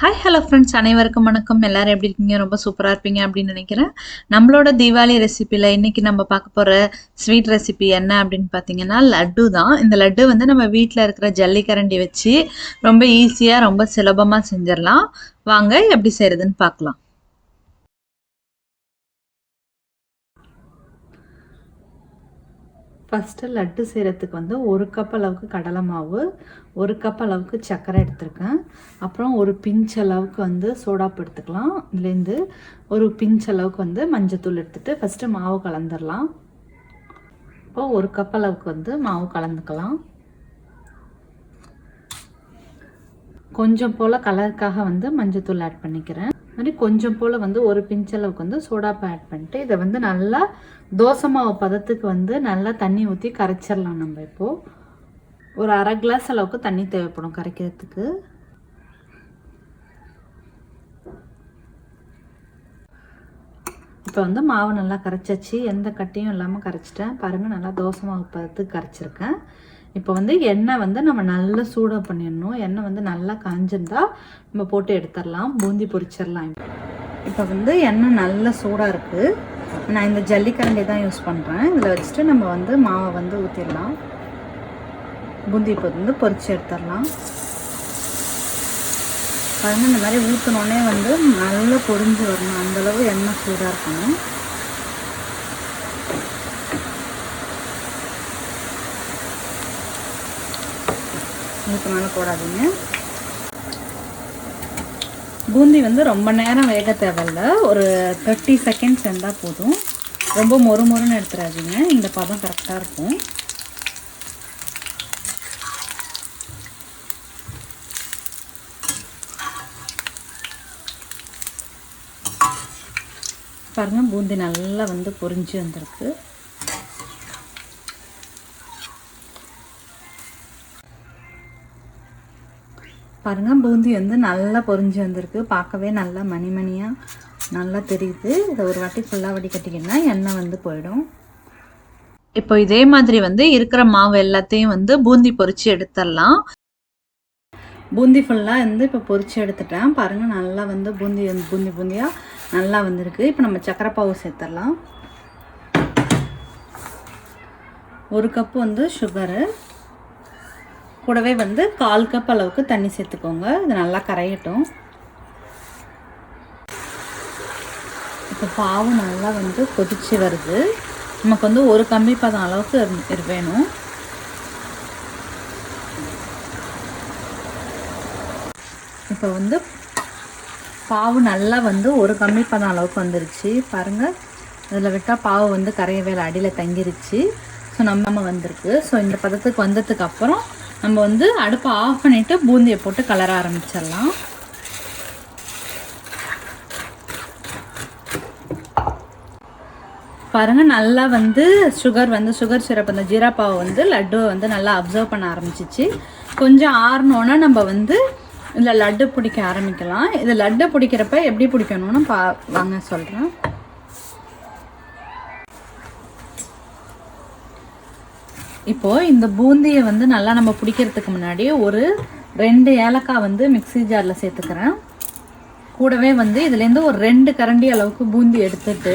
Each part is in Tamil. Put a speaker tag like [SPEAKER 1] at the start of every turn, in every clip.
[SPEAKER 1] ஹாய் ஹலோ ஃப்ரெண்ட்ஸ், அனைவருக்கும் வணக்கம். எல்லாரும் எப்படி இருக்கீங்க? ரொம்ப சூப்பராக இருப்பீங்க அப்படின்னு நினைக்கிறேன். நம்மளோட தீபாவளி ரெசிப்பியில் இன்னைக்கு நம்ம பார்க்க போகிற ஸ்வீட் ரெசிபி என்ன அப்படின்னு பார்த்தீங்கன்னா லட்டு தான். இந்த லட்டு வந்து நம்ம வீட்டில் இருக்கிற ஜல்லிக்கரண்டி வச்சு ரொம்ப ஈஸியாக ரொம்ப சுலபமாக செஞ்சிடலாம். வாங்க எப்படி செய்கிறதுன்னு பார்க்கலாம். ஃபஸ்ட்டு லட்டு செய்கிறதுக்கு வந்து 1 கப் அளவுக்கு கடலை மாவு, 1 கப் அளவுக்கு சர்க்கரை எடுத்துருக்கேன். அப்புறம் ஒரு பிஞ்ச் அளவுக்கு வந்து சோடாப்பு எடுத்துக்கலாம். இதுலேருந்து ஒரு பிஞ்ச் அளவுக்கு வந்து மஞ்சத்தூள் எடுத்துகிட்டு ஃபஸ்ட்டு மாவு கலந்துடலாம். இப்போது 1 கப் அளவுக்கு வந்து மாவு கலந்துக்கலாம். கொஞ்சம் போல் கலருக்காக வந்து மஞ்சத்தூள் ஆட் பண்ணிக்கிறேன். மாதிரி கொஞ்சம் போல் வந்து ஒரு பிஞ்ச் அளவுக்கு வந்து சோடாப்பு ஆட் பண்ணிட்டு இதை வந்து நல்லா தோசை மாவு பதத்துக்கு வந்து நல்லா தண்ணி ஊற்றி கரைச்சிடலாம். நம்ம இப்போது ஒரு அரை கிளாஸ் அளவுக்கு தண்ணி தேவைப்படும் கரைக்கிறதுக்கு. இப்போ வந்து மாவு நல்லா கரைச்சாச்சு, எந்த கட்டியும் இல்லாமல் கரைச்சிட்டேன். பாருங்கள், நல்லா தோசை மாவு பதத்துக்கு கரைச்சிருக்கேன். இப்போ வந்து எண்ணெய் வந்து நம்ம நல்லா சூடாக பண்ணிடணும். எண்ணெய் வந்து நல்லா காஞ்சிருந்தா நம்ம போட்டு எடுத்துடலாம், பூந்தி பொரிச்சிடலாம். இப்போ வந்து எண்ணெய் நல்லா சூடாக இருக்குது. நான் இந்த ஜல்லிக்கரண்டி தான் யூஸ் பண்ணுறேன். இதில் வச்சுட்டு நம்ம வந்து மாவை வந்து ஊற்றிடலாம். பூந்தி இப்போ வந்து பொரிச்சு எடுத்துடலாம். பாருங்கள், இந்த மாதிரி ஊற்றினோடனே வந்து நல்லா பொரிஞ்சு வரணும். அந்தளவு எண்ணெய் சூடாக இருக்கணும். இதுக்கு மேலே போடாதீங்க. பூந்தி வந்து ரொம்ப நேரம் வேக தேவையில்ல, ஒரு 30 செகண்ட்ஸ் இருந்தால் போதும். ரொம்ப மொறுமொறுன்னு எடுத்துடாதீங்க, இந்த பதம் கரெக்டாக இருக்கும். பாருங்கள், பூந்தி நல்லா வந்து பொரிஞ்சு வந்திருக்கு. பாருங்கள், பூந்தி வந்து நல்லா பொரிஞ்சு வந்திருக்கு. பார்க்கவே நல்லா மணிமணியாக நல்லா தெரியுது. இதை ஒரு வாட்டி ஃபுல்லாக வடிகட்டிக்கினா எண்ணெய் வந்து போயிடும். இப்போ இதே மாதிரி வந்து இருக்கிற மாவு எல்லாத்தையும் வந்து பூந்தி பொரிச்சு எடுத்துடலாம். பூந்தி ஃபுல்லாக வந்து இப்போ பொரிச்சு எடுத்துட்டேன். பாருங்கள், நல்லா வந்து பூந்தியாக நல்லா வந்திருக்கு. இப்போ நம்ம சக்கரை பாவு சேர்த்துடலாம். 1 கப்பு வந்து சுகரு, கூடவே வந்து 1/4 கப் அளவுக்கு தண்ணி சேர்த்துக்கோங்க. இது நல்லா கரையட்டும். இப்போ பாவு நல்லா வந்து கொதிச்சு வருது. நமக்கு வந்து ஒரு கம்பி பதம் அளவுக்கு வேணும். இப்போ வந்து பாவு நல்லா வந்து ஒரு கம்பி பதம் அளவுக்கு வந்துருச்சு. பாருங்கள், இதில் விட்டால் பாவு வந்து கரையவே அடியில் தங்கிருச்சு. ஸோ நம்ம வந்திருக்கு. ஸோ இந்த பதத்துக்கு வந்ததுக்கு அப்புறம் நம்ம வந்து அடுப்பை ஆஃப் பண்ணிவிட்டு பூந்தியை போட்டு கலர ஆரம்பிச்சிடலாம். பாருங்கள், நல்லா வந்து சுகர் சிரப் அந்த ஜீரா பாவை வந்து லட்டுவை வந்து நல்லா அப்சர்வ் பண்ண ஆரம்பிச்சிச்சு. கொஞ்சம் ஆறணுன்னா நம்ம வந்து இதில் லட்டு பிடிக்க ஆரம்பிக்கலாம். இது லட்டு பிடிக்கிறப்ப எப்படி பிடிக்கணும்னு வாங்க சொல்கிறேன். இப்போது இந்த பூந்தியை வந்து நல்லா நம்ம பிடிக்கிறதுக்கு முன்னாடி ஒரு 2 ஏலக்காய் வந்து மிக்ஸி ஜாரில் சேர்த்துக்கிறேன். கூடவே வந்து இதுலேருந்து ஒரு 2 கரண்டி அளவுக்கு பூந்தி எடுத்துட்டு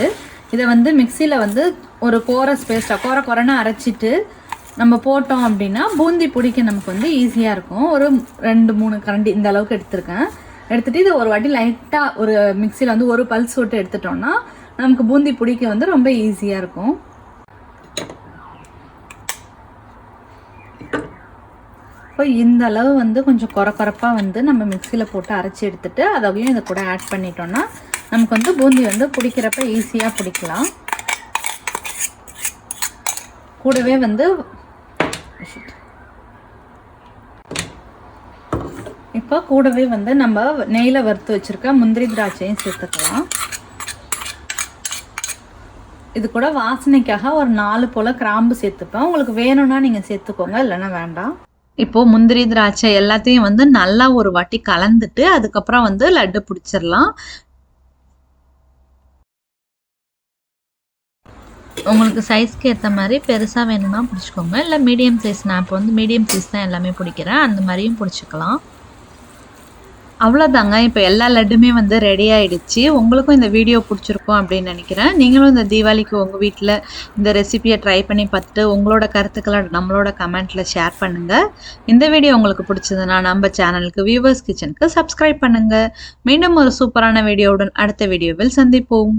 [SPEAKER 1] இதை வந்து மிக்சியில் வந்து ஒரு கோரஸ் பேஸ்ட்டாக குறைன்னு அரைச்சிட்டு நம்ம போட்டோம் அப்படின்னா பூந்தி பிடிக்க நமக்கு வந்து ஈஸியாக இருக்கும். ஒரு 2-3 கரண்டி இந்த அளவுக்கு எடுத்துருக்கேன். எடுத்துகிட்டு இதை ஒரு வாட்டி லைட்டாக ஒரு மிக்சியில் வந்து ஒரு பல்ஸ் விட்டு எடுத்துட்டோம்னா நமக்கு பூந்தி பிடிக்க வந்து ரொம்ப ஈஸியாக இருக்கும். இப்போ இந்த அளவு வந்து கொஞ்சம் குறப்பாக வந்து நம்ம மிக்சியில் போட்டு அரைச்சி எடுத்துகிட்டு அதையும் இதை கூட ஆட் பண்ணிட்டோம்னா நமக்கு வந்து பூந்தி வந்து பிடிக்கிறப்ப ஈஸியாக பிடிக்கலாம். கூடவே வந்து இப்போ கூடவே வந்து நம்ம நெய்யில் வறுத்து வச்சுருக்க முந்திரி திராட்சையும் சேர்த்துக்கலாம். இது கூட வாசனைக்காக ஒரு 4 போல் கிராம்பு சேர்த்துப்பேன். உங்களுக்கு வேணும்னா நீங்கள் சேர்த்துக்கோங்க, இல்லைன்னா வேண்டாம். இப்போது முந்திரி திராட்சை எல்லாத்தையும் வந்து நல்லா ஒரு வாட்டி கலந்துட்டு அதுக்கப்புறம் வந்து லட்டு பிடிச்சிடலாம். உங்களுக்கு சைஸ்க்கு ஏற்ற மாதிரி பெருசாக வேணும்னா பிடிச்சிக்கோங்க, இல்லை மீடியம் சைஸ். நான் இப்போ வந்து மீடியம் சைஸ் தான் எல்லாமே பிடிக்கிறேன், அந்த மாதிரியும் பிடிச்சிக்கலாம். அவ்வளோதாங்க. இப்போ எல்லா லட்டுமே வந்து ரெடி ஆயிடுச்சு. உங்களுக்கும் இந்த வீடியோ பிடிச்சிருக்கும் அப்படின்னு நினைக்கிறேன். நீங்களும் இந்த தீபாவளிக்கு உங்கள் வீட்டில் இந்த ரெசிபியை ட்ரை பண்ணி பார்த்துட்டு உங்களோட கருத்துக்களை நம்மளோட கமெண்ட்டில் ஷேர் பண்ணுங்கள். இந்த வீடியோ உங்களுக்கு பிடிச்சதுன்னா நம்ம சேனலுக்கு வியூவர்ஸ் கிச்சனுக்கு சப்ஸ்கிரைப் பண்ணுங்கள். மீண்டும் ஒரு சூப்பரான வீடியோவுடன் அடுத்த வீடியோவில் சந்திப்போம்.